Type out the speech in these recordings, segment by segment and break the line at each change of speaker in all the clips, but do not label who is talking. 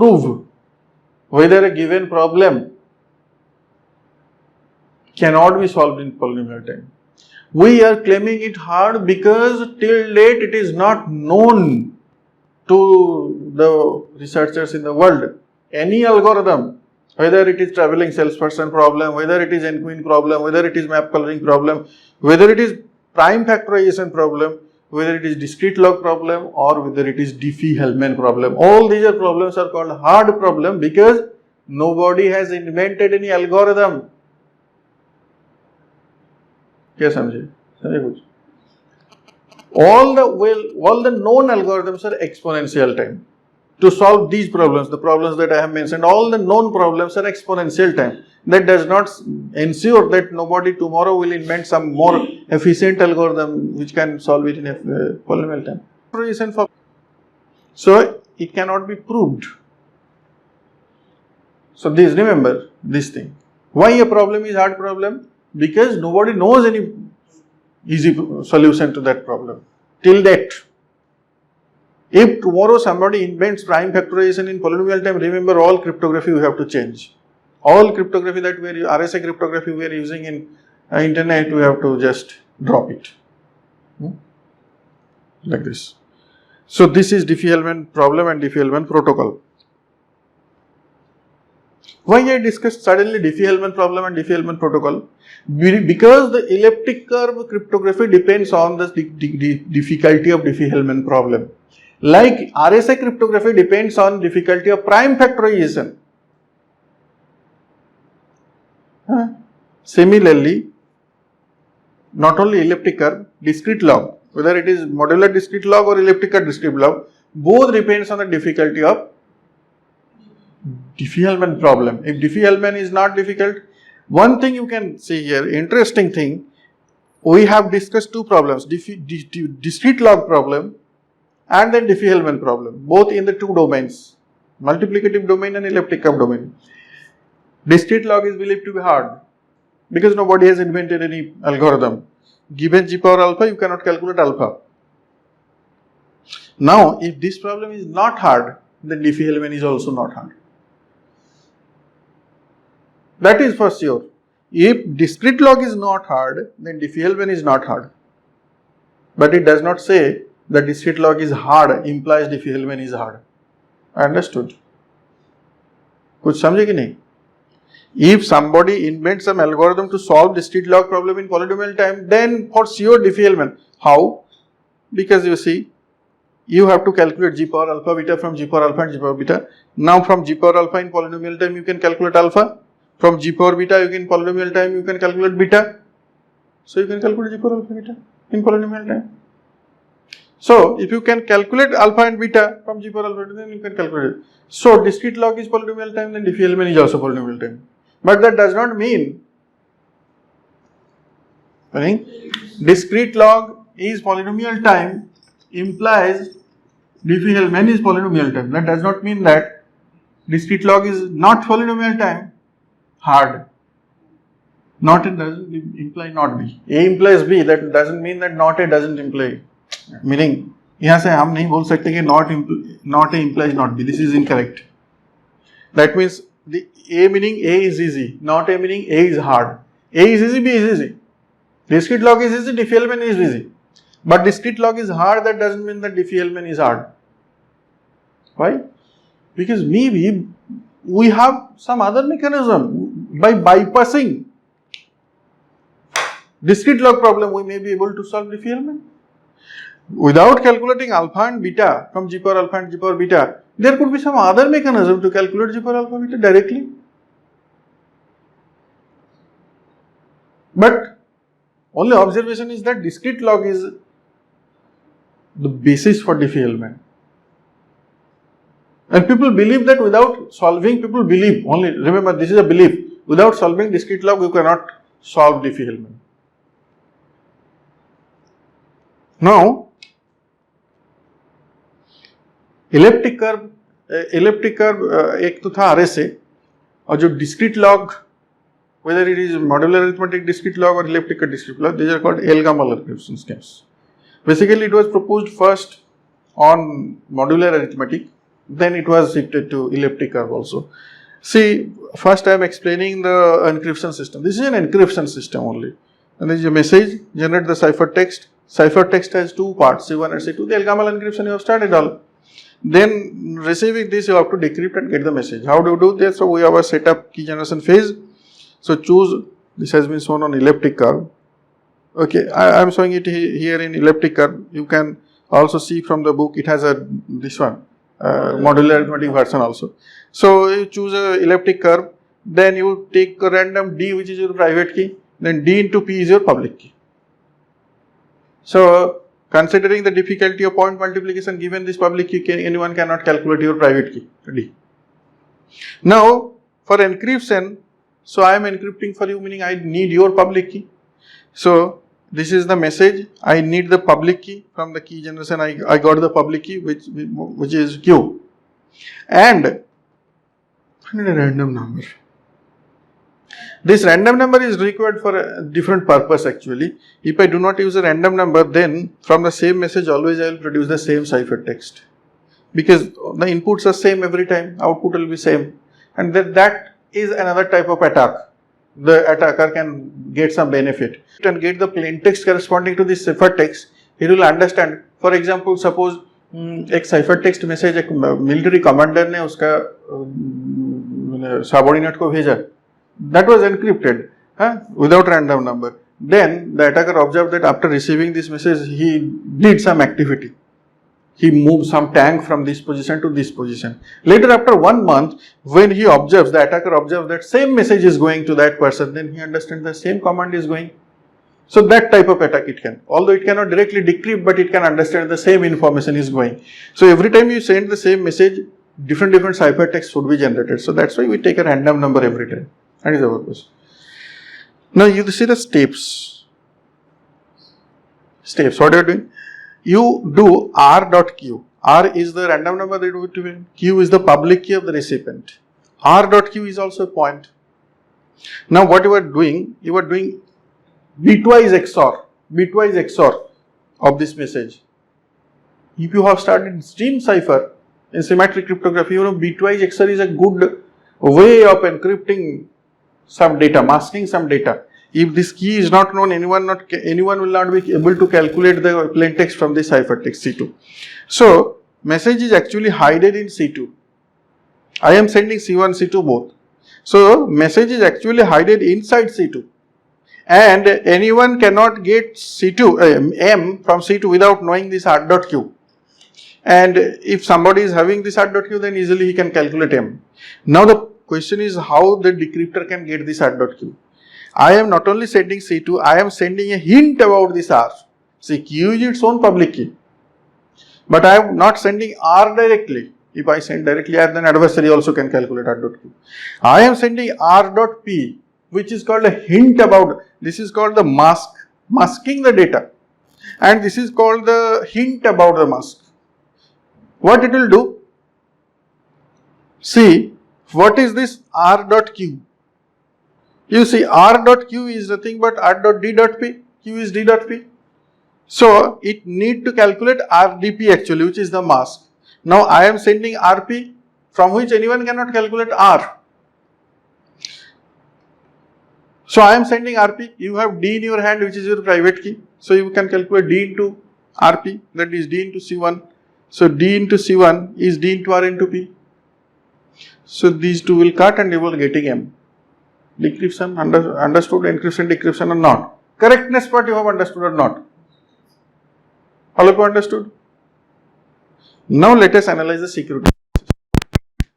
prove whether a given problem cannot be solved in polynomial time. We are claiming it hard because till date it is not known to the researchers in the world. Any algorithm, whether it is traveling salesperson problem, whether it is n-queen problem, whether it is map coloring problem, whether it is prime factorization problem, whether it is discrete log problem, or whether it is Diffie-Hellman problem. All these are problems are called hard problem because nobody has invented any algorithm. क्या समझे? समझे कुछ? All the known algorithms are exponential time. To solve these problems, the problems that I have mentioned, all the known problems are exponential time. That does not ensure that nobody tomorrow will invent some more efficient algorithm which can solve it in a polynomial time. So it cannot be proved. So remember this thing. Why a problem is hard problem? Because nobody knows any easy solution to that problem till date. If tomorrow somebody invents prime factorization in polynomial time, remember all cryptography we have to change. All cryptography that we are, RSA cryptography we are using in internet, we have to just drop it. Like this. So this is Diffie-Hellman problem and Diffie-Hellman protocol. Why I discussed suddenly Diffie-Hellman problem and Diffie-Hellman protocol? Because the elliptic curve cryptography depends on the difficulty of Diffie-Hellman problem. Like RSA cryptography depends on difficulty of prime factorization. Similarly, not only elliptic curve, discrete log, whether it is modular discrete log or elliptic curve discrete log, both depends on the difficulty of Diffie-Hellman problem. If Diffie-Hellman is not difficult, one thing you can see here, interesting thing, we have discussed two problems, discrete log problem and then Diffie-Hellman problem, both in the two domains, multiplicative domain and elliptic curve domain. Discrete log is believed to be hard because nobody has invented any algorithm. Given g power alpha, you cannot calculate alpha. Now, if this problem is not hard, then Diffie-Hellman is also not hard. That is for sure. If discrete log is not hard, then Diffie-Hellman is not hard. But it does not say that discrete log is hard implies Diffie-Hellman is hard. I understood. कुछ समझे कि नहीं? If somebody invents some algorithm to solve discrete log problem in polynomial time, then for sure Diffie-Hellman. How? Because you see, you have to calculate g power alpha beta from g power alpha and g power beta. Now from g power alpha in polynomial time you can calculate alpha. From g power beta you can polynomial time you can calculate beta. So you can calculate g power alpha beta in polynomial time. So if you can calculate alpha and beta from g power alpha, then you can calculate it. So discrete log is polynomial time, then Diffie-Hellman is also polynomial time. But that does not mean discrete log is polynomial time implies Diffie-Hellman is polynomial time. That does not mean that discrete log is not polynomial time hard. Not A doesn't imply not B. A implies B. That doesn't mean that not A doesn't imply. Meaning, यहाँ से हम नहीं बोल सकते कि not A implies not B. This is incorrect. That means the A meaning A is easy, not A meaning A is hard. A is easy, B is easy. Discrete log is easy, Diffie-Hellman is easy. But discrete log is hard, that doesn't mean that Diffie-Hellman is hard. Why? Because maybe we have some other mechanism by bypassing discrete log problem, we may be able to solve Diffie-Hellman. Without calculating alpha and beta from g power alpha and g power beta, there could be some other mechanism to calculate g power alpha beta directly. But only observation is that discrete log is the basis for Diffie-Hellman. And people believe that without solving, people believe, only remember this is a belief, without solving discrete log you cannot solve Diffie-Hellman. Now, elliptic curve एक तो था RSA और जो discrete log, whether it is modular arithmetic discrete log or elliptic curve discrete log, these are called Elgamal schemes. Basically, it was proposed first on modular arithmetic then it was shifted to elliptic curve also. See, first I am explaining the encryption system. This is an encryption system only. And there is a message, generate the ciphertext. Ciphertext has two parts, C1 and C2. The Elgamal encryption you have started all. Then receiving this you have to decrypt and get the message. How do you do this? So we have a setup key generation phase. So choose, this has been shown on elliptic curve. Okay, I am showing it here in elliptic curve. You can also see from the book it has a this one modular arithmetic version also. So you choose a elliptic curve, then you take a random D which is your private key, then D into P is your public key. So considering the difficulty of point multiplication given this public key, anyone cannot calculate your private key D. Now for encryption, so I am encrypting for you, meaning I need your public key. So this is the message, I need the public key. From the key generation I got the public key which is Q, and I need a random number. This random number is required for a different purpose actually. If I do not use a random number, then from the same message always I will produce the same ciphertext, because the inputs are same every time, output will be same, and that is another type of attack. The attacker can get some benefit and get the plain text corresponding to this ciphertext. He will understand. For example, suppose एक ciphertext message एक military commander ने उसका subordinate को भेजा, that was encrypted without random number. Then the attacker observed that after receiving this message, he did some activity. He moved some tank from this position to this position. Later, after 1 month, when he observes, the attacker observes that same message is going to that person, then he understands the same command is going. So that type of attack it can. Although it cannot directly decrypt, but it can understand the same information is going. So every time you send the same message, different ciphertext would be generated. So that's why we take a random number every time. That is the purpose. Now you see the steps. What are you doing? You do R.Q. R is the random number that you do, Q is the public key of the recipient. R.Q is also a point. Now what you are doing bitwise XOR of this message. If you have started stream cipher in symmetric cryptography, you know bitwise XOR is a good way of encrypting some data, masking some data. If this key is not known, anyone will not be able to calculate the plain text from the ciphertext C2. So message is actually hidden in C2. I am sending C1, C2 both. So message is actually hidden inside C2, and anyone cannot get C2 M from C2 without knowing this R.Q. And if somebody is having this R.Q, then easily he can calculate M. Now the question is how the decryptor can get this R.Q. I am not only sending C2, I am sending a hint about this R. See, Q is its own public key, but I am not sending R directly. If I send directly R, then adversary also can calculate R.Q. I am sending R.P, which is called a hint about, this is called the masking the data, and this is called the hint about the mask. What it will do? See, what is this R.Q? You see, R.Q is nothing but R.D.P, Q is D.P. So it need to calculate RDP actually, which is the mask. Now I am sending RP, from which anyone cannot calculate R. So I am sending RP, you have D in your hand, which is your private key. So you can calculate D into RP, that is D into C1. So D into C1 is D into R into P. So these two will cut and you will getting M. Decryption, understood, encryption, decryption or not. Correctness part you have understood or not. All of you understood? Now let us analyze the security.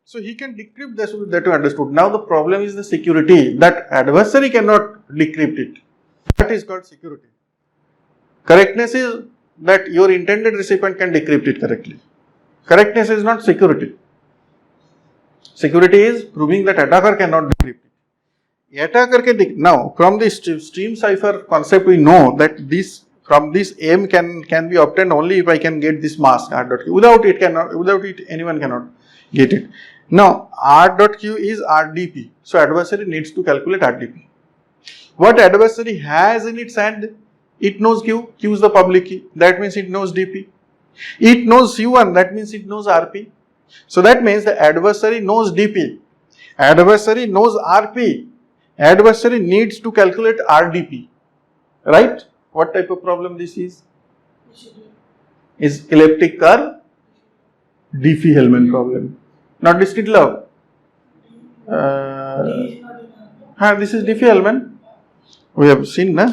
So he can decrypt this, that you understood. Now the problem is the security, that adversary cannot decrypt it. That is called security. Correctness is that your intended recipient can decrypt it correctly. Correctness is not security. Security is proving that attacker cannot decrypt it. Attacker can now from this stream cipher concept we know that this from this M can be obtained only if I can get this mask R.Q. Without it anyone cannot get it. Now R.Q is RDP. So adversary needs to calculate RDP. What adversary has in its hand? It knows Q. Q is the public key. That means it knows DP. It knows C1. That means it knows RP. So that means the adversary knows DP, adversary knows RP, adversary needs to calculate RDP, right? What type of problem this is? Is elliptic curve Diffie-Hellman problem, not discrete log. This is Diffie-Hellman. We have seen, na?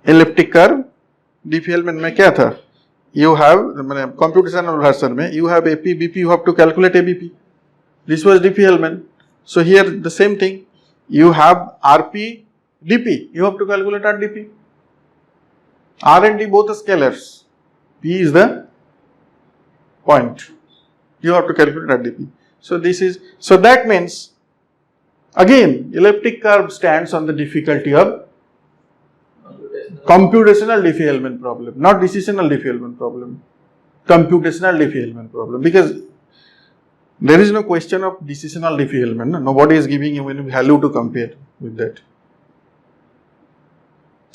Elliptic curve Diffie-Hellman में क्या था? You have computational version में you have AP, BP, you have to calculate ABP. This was Diffie-Hellman. So here the same thing. You have RP, DP. You have to calculate RDP. R and D both are scalars. P is the point. You have to calculate RDP. So this is, so that means again elliptic curve stands on the difficulty of computational Diffie-Hellman problem, not decisional Diffie-Hellman problem. Computational Diffie-Hellman problem, because there is no question of decisional Diffie-Hellman. Nobody is giving you any value to compare with that.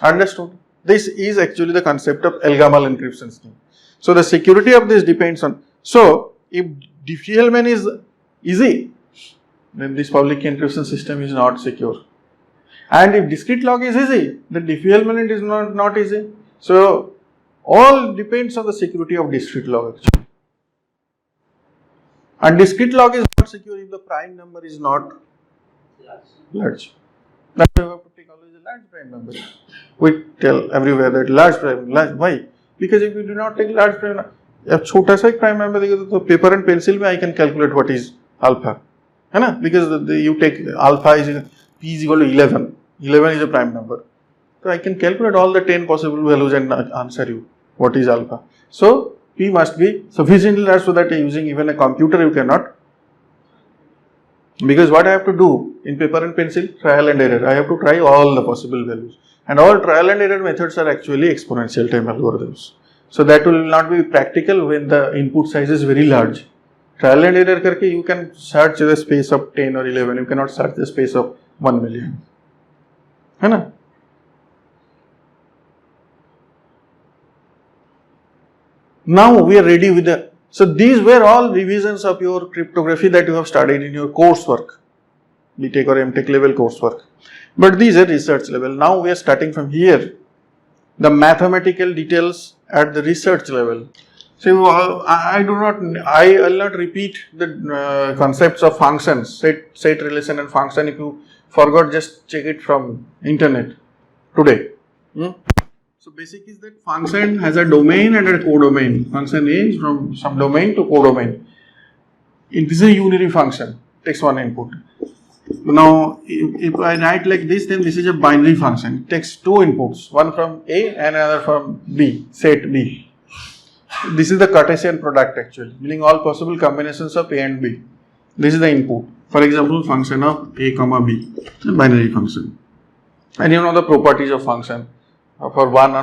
Understood? This is actually the concept of Elgamal encryption scheme. So the security of this depends on, so if Diffie-Hellman is easy, then this public encryption system is not secure. And if discrete log is easy, then Diffie-Hellman is not easy. So all depends on the security of discrete log actually. And discrete log is not secure if the prime number is not large. That's why we have to take always a large prime number. We tell everywhere that large prime, large. Why? Because if you do not take large prime number, if छोटा सा prime number देगा तो paper and pencil में I can calculate what is alpha, है ना? Because you take alpha is p is equal to 11. 11 is a prime number. So I can calculate all the 10 possible values and answer you what is alpha. So p must be sufficiently large so that using even a computer you cannot. Because what I have to do in paper and pencil, trial and error. I have to try all the possible values. And all trial and error methods are actually exponential time algorithms. So that will not be practical when the input size is very large. Trial and error करके you can search the space of 10 or 11. You cannot search the space of 1 million. है ना? Now we are ready with the, so these were all revisions of your cryptography that you have studied in your coursework, BTech or MTech level coursework. But these are research level. Now we are starting from here, the mathematical details at the research level. So I will not repeat the concepts of functions, set relation and function. If you forgot, just check it from internet today. So basic is that function has a domain and a codomain. Function is from some domain to codomain. It is a unary function, takes one input. Now if I write like this, then this is a binary function. It takes two inputs, one from A and another from B, set B. This is the Cartesian product actually, meaning all possible combinations of A and B. This is the input. For example, function of A comma B, a binary function. And you know the properties of function. For one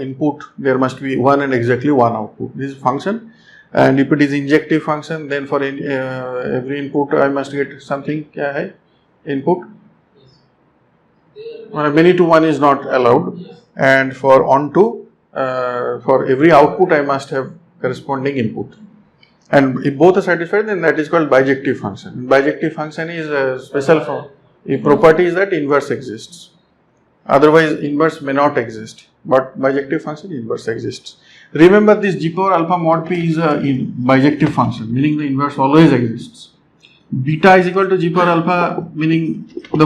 input, there must be one and exactly one output. This is function. And if it is injective function, then for every input, I must get something. Kya hai? Input. Many to one is not allowed. And for onto, for every output, I must have corresponding input. And if both are satisfied, then that is called bijective function. Bijective function is a special form. The property is that inverse exists. Otherwise, inverse may not exist. But bijective function, inverse exists. Remember, this g power alpha mod p is a bijective function, meaning the inverse always exists. Beta is equal to g power alpha, meaning